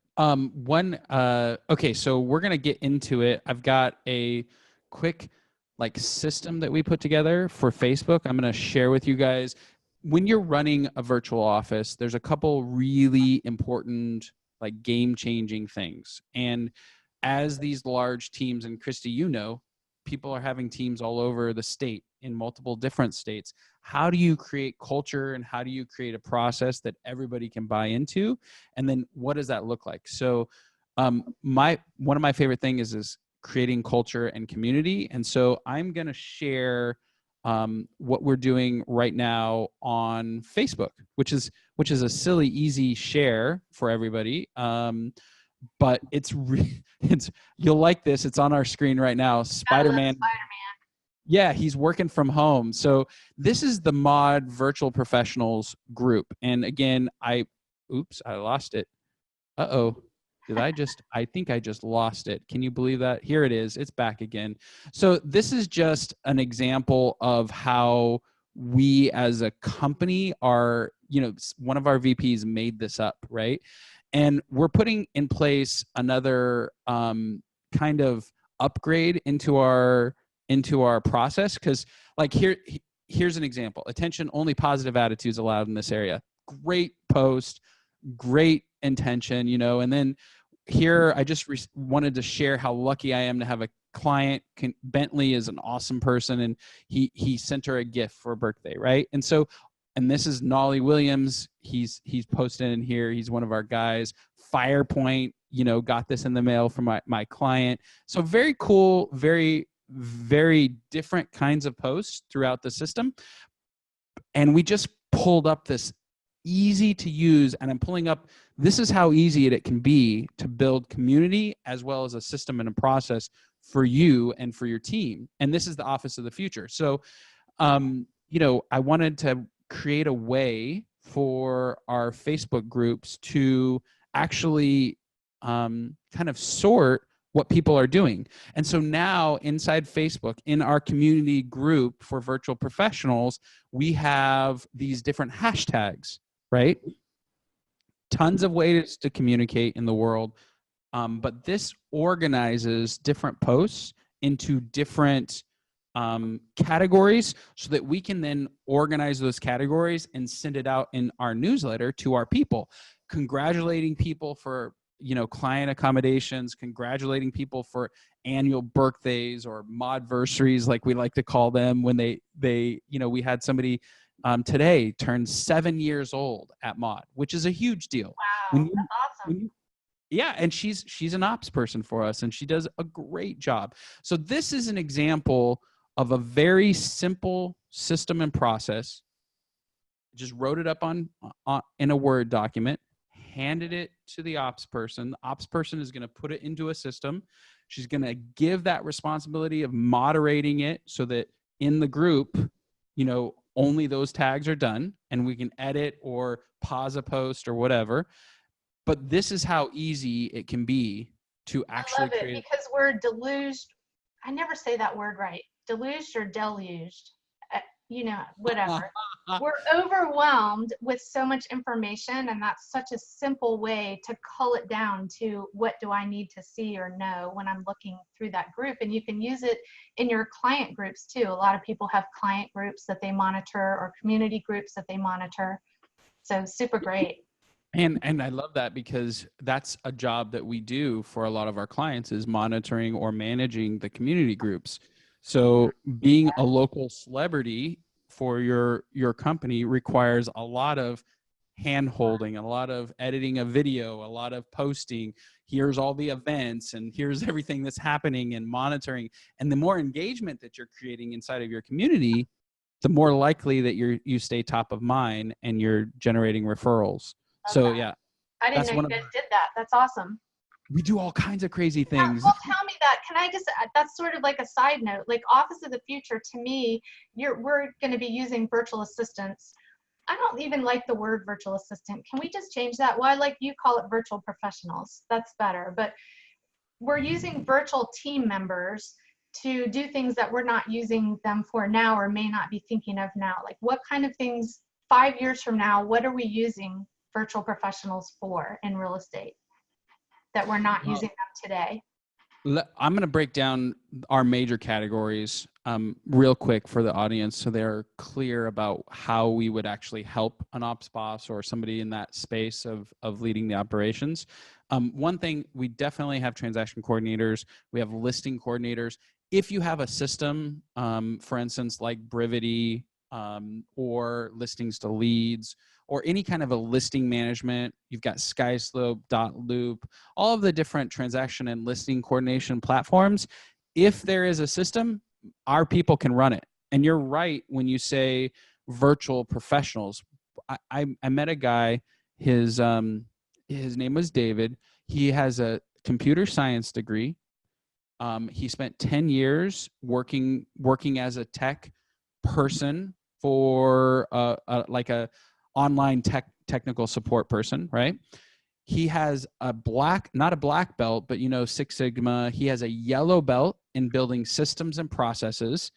Okay, so we're going to get into it. I've got a quick system that we put together for Facebook. I'm going to share with you guys. When you're running a virtual office, there's a couple really important, game-changing things. And as these large teams, and Christy, people are having teams all over the state in multiple different states. How do you create culture, and how do you create a process that everybody can buy into? And then what does that look like? So one of my favorite things is creating culture and community. And so I'm going to share what we're doing right now on Facebook, which is a silly, easy share for everybody. But you'll like this. It's on our screen right now. Spider-Man. Yeah, he's working from home. So this is the Mod Virtual Professionals group. And again, I lost it. Uh-oh. I think I just lost it. Can you believe that? Here it is. It's back again. So this is just an example of how we as a company are, one of our VPs made this up, right? And we're putting in place another kind of upgrade into our process, because here's an example. Attention, only positive attitudes allowed in this area. Great post, great intention, and then here I just wanted to share how lucky I am to have a client. Bentley is an awesome person, and he sent her a gift for a birthday, right? And this is Nolly Williams. He's posted in here. He's one of our guys. Firepoint, got this in the mail from my client. So very cool, very, very different kinds of posts throughout the system. And we just pulled up this easy to use, and I'm pulling up, this is how easy it can be to build community as well as a system and a process for you and for your team. And this is the office of the future. So, I wanted to create a way for our Facebook groups to actually kind of sort what people are doing. And so now inside Facebook, in our community group for virtual professionals, we have these different hashtags, right? Tons of ways to communicate in the world. But this organizes different posts into different categories so that we can then organize those categories and send it out in our newsletter to our people, congratulating people for client accommodations, congratulating people for annual birthdays or modversaries, like we like to call them, when they we had somebody today turn 7 years old at Mod, which is a huge deal. Wow, that's awesome. Yeah, and she's an ops person for us, and she does a great job. So this is an example of a very simple system and process. Just wrote it up in a Word document, handed it to the ops person. The ops person is going to put it into a system. She's going to give that responsibility of moderating it so that in the group, only those tags are done, and we can edit or pause a post or whatever. But this is how easy it can be to actually create. I love it because we're deluged. I never say that word right. Deluged or deluged, whatever. We're overwhelmed with so much information, and that's such a simple way to cull it down to what do I need to see or know when I'm looking through that group. And you can use it in your client groups too. A lot of people have client groups that they monitor or community groups that they monitor. So super great. And I love that, because that's a job that we do for a lot of our clients, is monitoring or managing the community groups. So being a local celebrity for your company requires a lot of hand holding, a lot of editing a video, a lot of posting. Here's all the events, and here's everything that's happening, and monitoring. And the more engagement that you're creating inside of your community, the more likely that you stay top of mind and you're generating referrals. So yeah, I didn't know you guys did that. That's awesome. We do all kinds of crazy things. Well, tell me that. Can I just, that's sort of like a side note, like Office of the Future, to me, we're going to be using virtual assistants. I don't even like the word virtual assistant. Can we just change that? Well, I like you call it virtual professionals. That's better. But we're using virtual team members to do things that we're not using them for now or may not be thinking of now? Like what kind of things 5 years from now, what are we using virtual professionals for in real estate that we're not using them today? I'm going to break down our major categories real quick for the audience so they're clear about how we would actually help an OpsBoss or somebody in that space of leading the operations. One thing, we definitely have transaction coordinators. We have listing coordinators. If you have a system, for instance, like Brivity or listings to leads, or any kind of a listing management, you've got Skyslope, Loop, all of the different transaction and listing coordination platforms. If there is a system, our people can run it. And you're right when you say virtual professionals. I met a guy, his name was David. He has a computer science degree. He spent 10 years working as a tech person for like a online technical support person, right? He has not a black belt, but Six Sigma. He has a yellow belt in building systems and processes.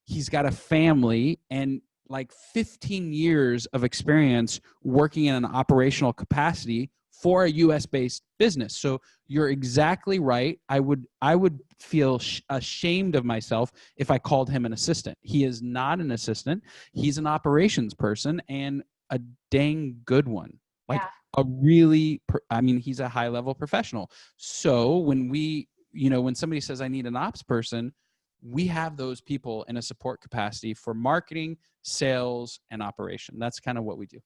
He's got a family and like 15 years of experience working in an operational capacity for a US-based business. So you're exactly right. I would feel ashamed of myself if I called him an assistant. He is not an assistant. He's an operations person and a dang good one. Like a really, he's a high level professional. So when when somebody says I need an ops person, we have those people in a support capacity for marketing, sales, and operation. That's kind of what we do.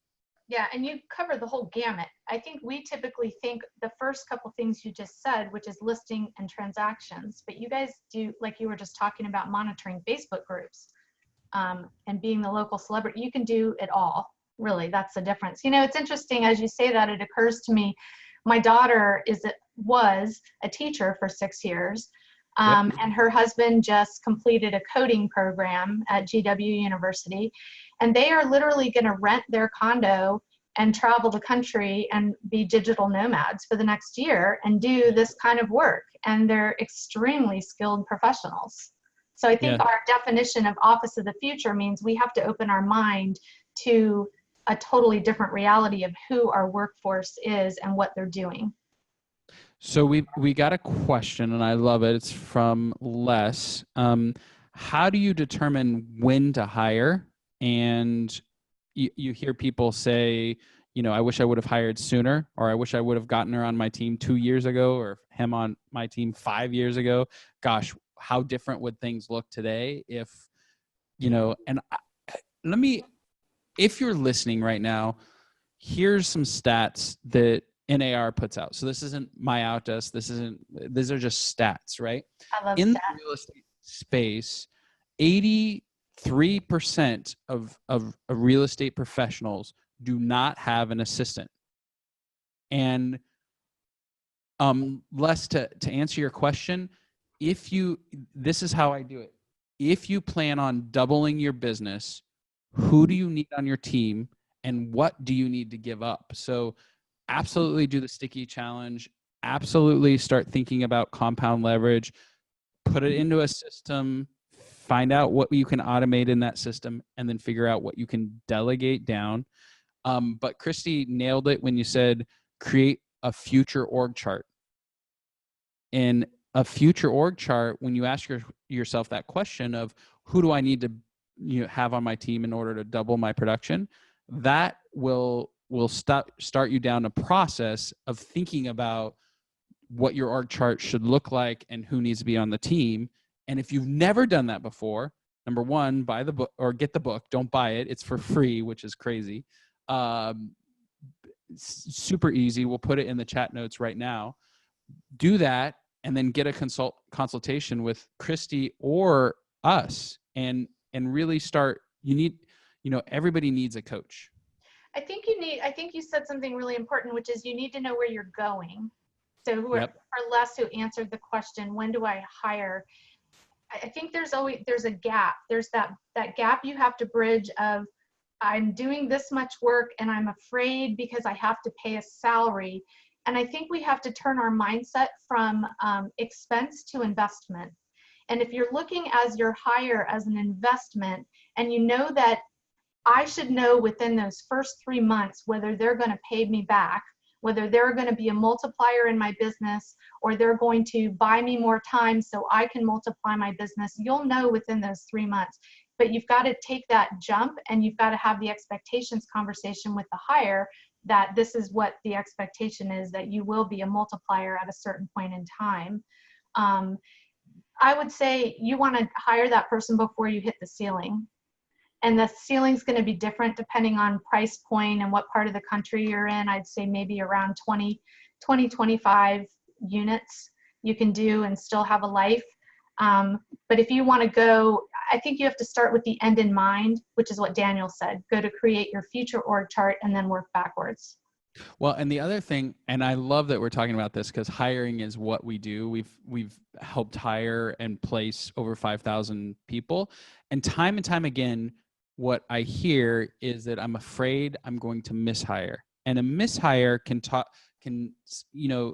Yeah, and you cover the whole gamut. I think we typically think the first couple things you just said, which is listing and transactions, but you guys do, like you were just talking about, monitoring Facebook groups and being the local celebrity. You can do it all. Really, that's the difference. It's interesting as you say that, it occurs to me, my daughter was a teacher for 6 years, and her husband just completed a coding program at GW University, and they are literally going to rent their condo and travel the country and be digital nomads for the next year and do this kind of work, and they're extremely skilled professionals. So I think our definition of office of the future means we have to open our mind to a totally different reality of who our workforce is and what they're doing. So we got a question, and I love it. It's from Les. How do you determine when to hire? And you hear people say, I wish I would have hired sooner, or I wish I would have gotten her on my team 2 years ago, or him on my team 5 years ago. Gosh, how different would things look today if, if you're listening right now, here's some stats that NAR puts out. So this isn't MyOutDesk. These are just stats, right? I love In stats. the real estate space, 83% of real estate professionals do not have an assistant. And Les, to answer your question, this is how I do it. If you plan on doubling your business, who do you need on your team and what do you need to give up? So absolutely do the sticky challenge. Absolutely start thinking about compound leverage. Put it into a system. Find out what you can automate in that system, and then figure out what you can delegate down. But Christy nailed it when you said create a future org chart. In a future org chart, when you ask yourself that question of who do I need to have on my team in order to double my production, that will start you down a process of thinking about what your org chart should look like and who needs to be on the team. And if you've never done that before, number one, buy the book or get the book. Don't buy it. It's for free, which is crazy. Super easy. We'll put it in the chat notes right now. Do that and then get a consultation with Christy or us and really start. Everybody needs a coach. I think you said something really important, which is you need to know where you're going. So for Les, who answered the question, when do I hire? I think there's a gap. There's that gap you have to bridge of, I'm doing this much work and I'm afraid because I have to pay a salary. And I think we have to turn our mindset from expense to investment. And if you're looking as your hire as an investment, and you know that I should know within those first 3 months whether they're going to pay me back, whether they're going to be a multiplier in my business, or they're going to buy me more time so I can multiply my business. You'll know within those 3 months. But you've got to take that jump, and you've got to have the expectations conversation with the hire that this is what the expectation is, that you will be a multiplier at a certain point in time. I would say you want to hire that person before you hit the ceiling. And the ceiling's going to be different depending on price point and what part of the country you're in. I'd say maybe around 25 units you can do and still have a life. But if you want to go, I think you have to start with the end in mind, which is what Daniel said. Go to create your future org chart and then work backwards. Well, and the other thing, and I love that we're talking about this because hiring is what we do. We've helped hire and place over 5,000 people, and time again, what I hear is that I'm afraid I'm going to mishire, and a mishire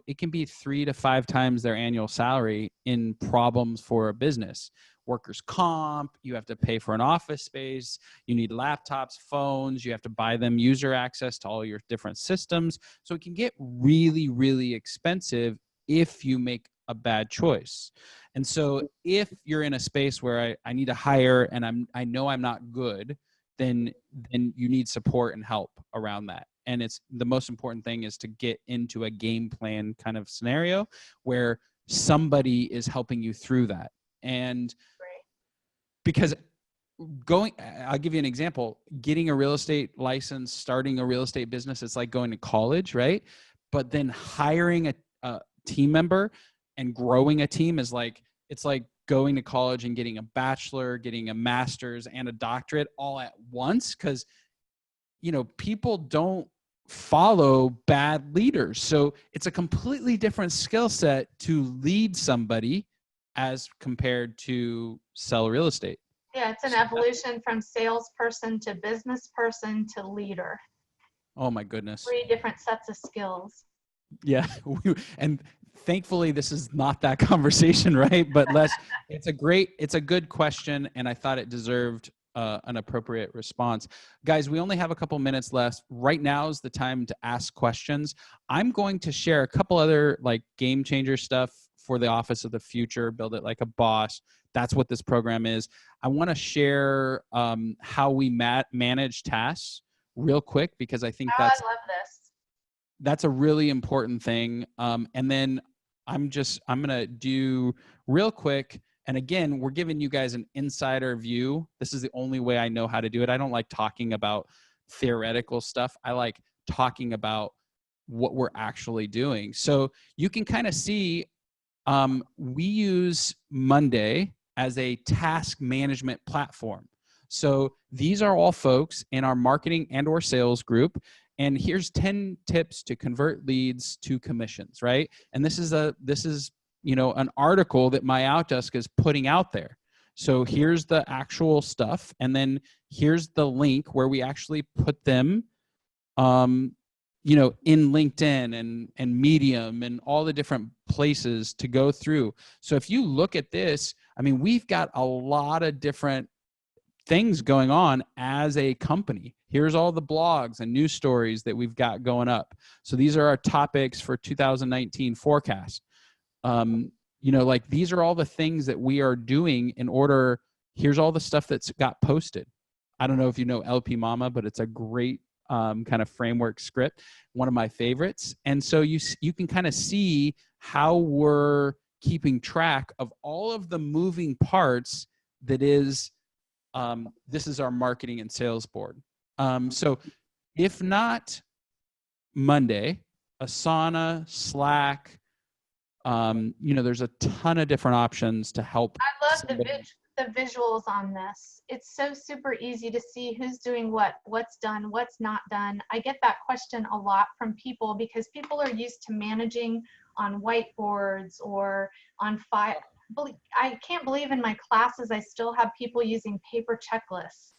it can be 3 to 5 times their annual salary in problems for a business. Workers' comp, you have to pay for an office space, you need laptops, phones, you have to buy them user access to all your different systems. So it can get really, really expensive if you make a bad choice. And so if you're in a space where I need to hire and I know I'm not good, then you need support and help around that. And it's the most important thing is to get into a game plan kind of scenario where somebody is helping you through that. And because I'll give you an example, getting a real estate license, starting a real estate business, it's like going to college, right? But then hiring a team member and growing a team is like, it's like going to college and getting a bachelor, getting a master's and a doctorate all at once. Cause people don't follow bad leaders. So it's a completely different skill set to lead somebody as compared to sell real estate. Yeah, it's an evolution from salesperson to business person to leader. Oh my goodness. 3 different sets of skills. Yeah. And thankfully this is not that conversation, right? But it's a good question. And I thought it deserved an appropriate response. Guys, we only have a couple minutes left. Right now is the time to ask questions. I'm going to share a couple other like game changer stuff for the Office of the Future, Build It Like a Boss. That's what this program is. I want to share how we manage tasks real quick because I think I love this. That's a really important thing. And then I'm going to do real quick. And again, we're giving you guys an insider view. This is the only way I know how to do it. I don't like talking about theoretical stuff. I like talking about what we're actually doing. So you can kind of see we use Monday as a task management platform. So these are all folks in our marketing and or sales group. And here's 10 tips to convert leads to commissions, right? And this is an article that MyOutDesk is putting out there. So here's the actual stuff. And then here's the link where we actually put them, in LinkedIn and Medium and all the different places to go through. So if you look at this, we've got a lot of different things going on as a company. Here's all the blogs and news stories that we've got going up. So these are our topics for 2019 forecast. These are all the things that we are doing in order. Here's all the stuff that's got posted. I don't know if you know LP Mama, but it's a great kind of framework script, one of my favorites. And so you can kind of see how we're keeping track of all of the moving parts that is, this is our marketing and sales board. So if not Monday, Asana, Slack, there's a ton of different options to help. I love the visuals on this. It's so super easy to see who's doing what's done, what's not done. I get that question a lot from people because people are used to managing on whiteboards or on file. I can't believe in my classes I still have people using paper checklists.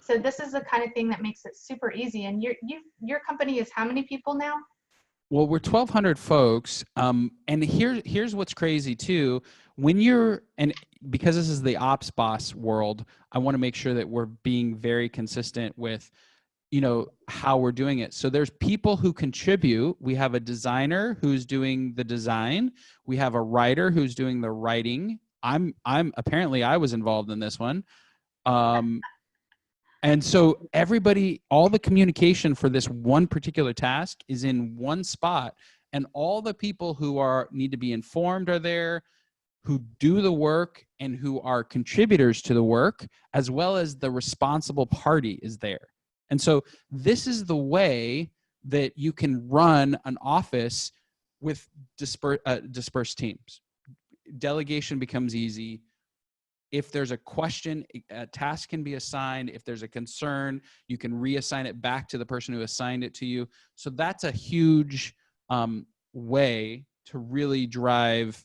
So this is the kind of thing that makes it super easy. And your company is how many people now? Well, we're 1,200 folks. And here's what's crazy too. And because this is the OpsBoss world, I want to make sure that we're being very consistent with, how we're doing it. So there's people who contribute. We have a designer who's doing the design. We have a writer who's doing the writing. Apparently I was involved in this one. And so all the communication for this one particular task is in one spot, and all the people who need to be informed are there, who do the work and who are contributors to the work, as well as the responsible party is there. And so this is the way that you can run an office with dispersed teams. Delegation becomes easy. If there's a question, a task can be assigned. If there's a concern, you can reassign it back to the person who assigned it to you. So that's a huge way to really drive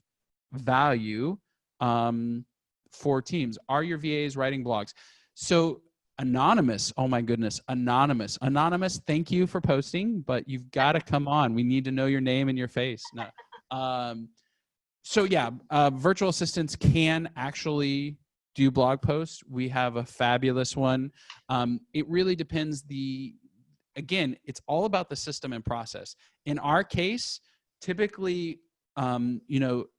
value for teams. Are your VAs writing blogs? So Anonymous, oh my goodness, Anonymous, thank you for posting, but you've got to come on. We need to know your name and your face. No. So yeah, virtual assistants can actually do blog posts. We have a fabulous one. It really depends. Again, it's all about the system and process. In our case, typically,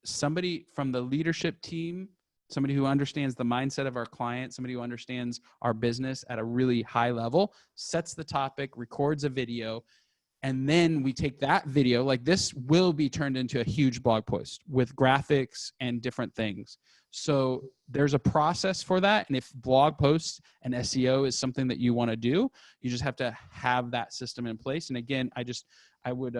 somebody from the leadership team, somebody who understands the mindset of our client, somebody who understands our business at a really high level, sets the topic, records a video, and then we take that video, like this will be turned into a huge blog post with graphics and different things. So there's a process for that. And if blog posts and SEO is something that you want to do, you just have to have that system in place. And again, I would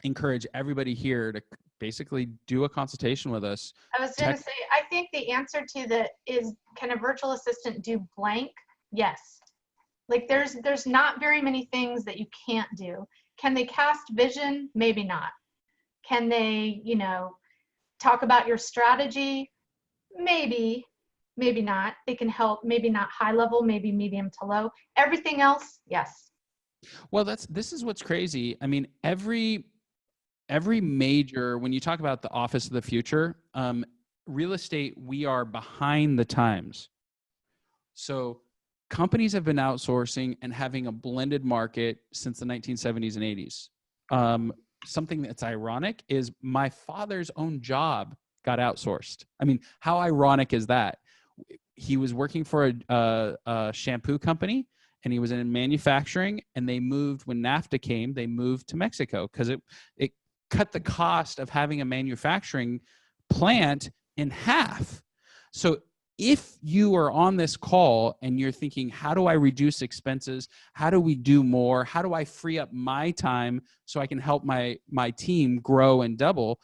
encourage everybody here to basically do a consultation with us. I was going to say, I think the answer to that is, can a virtual assistant do blank? Yes. Like there's not very many things that you can't do. Can they cast vision? Maybe not. Can they, talk about your strategy? Maybe not. They can help, maybe not high level, maybe medium to low. Everything else, yes. Well, this is what's crazy. I mean, every major, when you talk about the office of the future, real estate, we are behind the times. So companies have been outsourcing and having a blended market since the 1970s and 80s. Something that's ironic is my father's own job got outsourced. I mean, how ironic is that? He was working for a shampoo company, and he was in manufacturing, and when NAFTA came, they moved to Mexico because it cut the cost of having a manufacturing plant in half. So if you are on this call and you're thinking, how do I reduce expenses? How do we do more? How do I free up my time so I can help my team grow and double?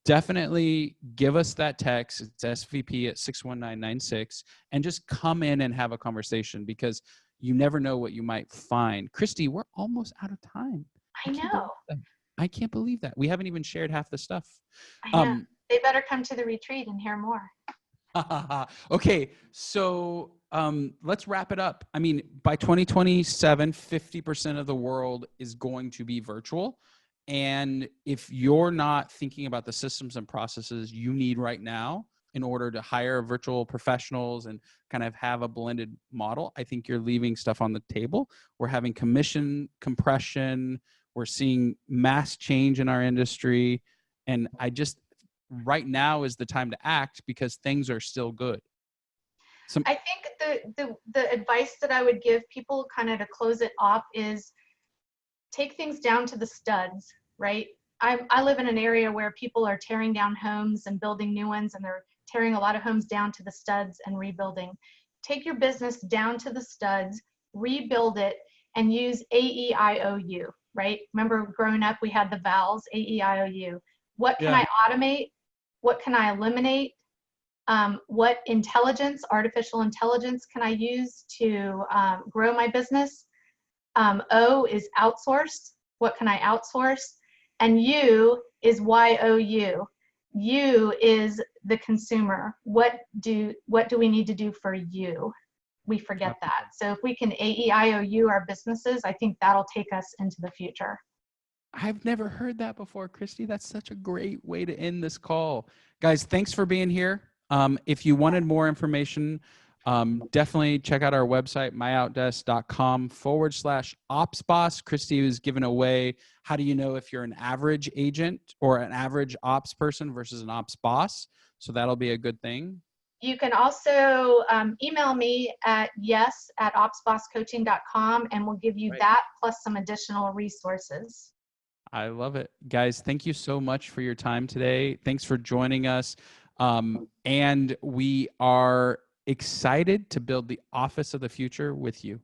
Definitely give us that text. It's SVP at 61996, and just come in and have a conversation, because you never know what you might find. Christy, we're almost out of time. I know. I can't believe that. We haven't even shared half the stuff. I know. They better come to the retreat and hear more. Okay, so let's wrap it up. I mean, by 2027, 50% of the world is going to be virtual. And if you're not thinking about the systems and processes you need right now in order to hire virtual professionals and kind of have a blended model, I think you're leaving stuff on the table. We're having commission compression. We're seeing mass change in our industry. And right now is the time to act, because things are still good. I think the advice that I would give people kind of to close it off is take things down to the studs, right? I live in an area where people are tearing down homes and building new ones, and they're tearing a lot of homes down to the studs and rebuilding. Take your business down to the studs, rebuild it, and use AEIOU, right? Remember growing up, we had the vowels, AEIOU. What can I automate? What can I eliminate? What artificial intelligence can I use to grow my business? O is outsource. What can I outsource? And U is YOU. U is the consumer. What do we need to do for you? We forget that. So if we can AEIOU our businesses, I think that'll take us into the future. I've never heard that before, Christy. That's such a great way to end this call. Guys, thanks for being here. If you wanted more information, definitely check out our website, myoutdesk.com/OpsBoss. Christy was giving away, how do you know if you're an average agent or an average ops person versus an ops boss? So that'll be a good thing. You can also email me at yes@opsbosscoaching.com, and we'll give you that plus some additional resources. I love it. Guys, thank you so much for your time today. Thanks for joining us. And we are excited to build the office of the future with you.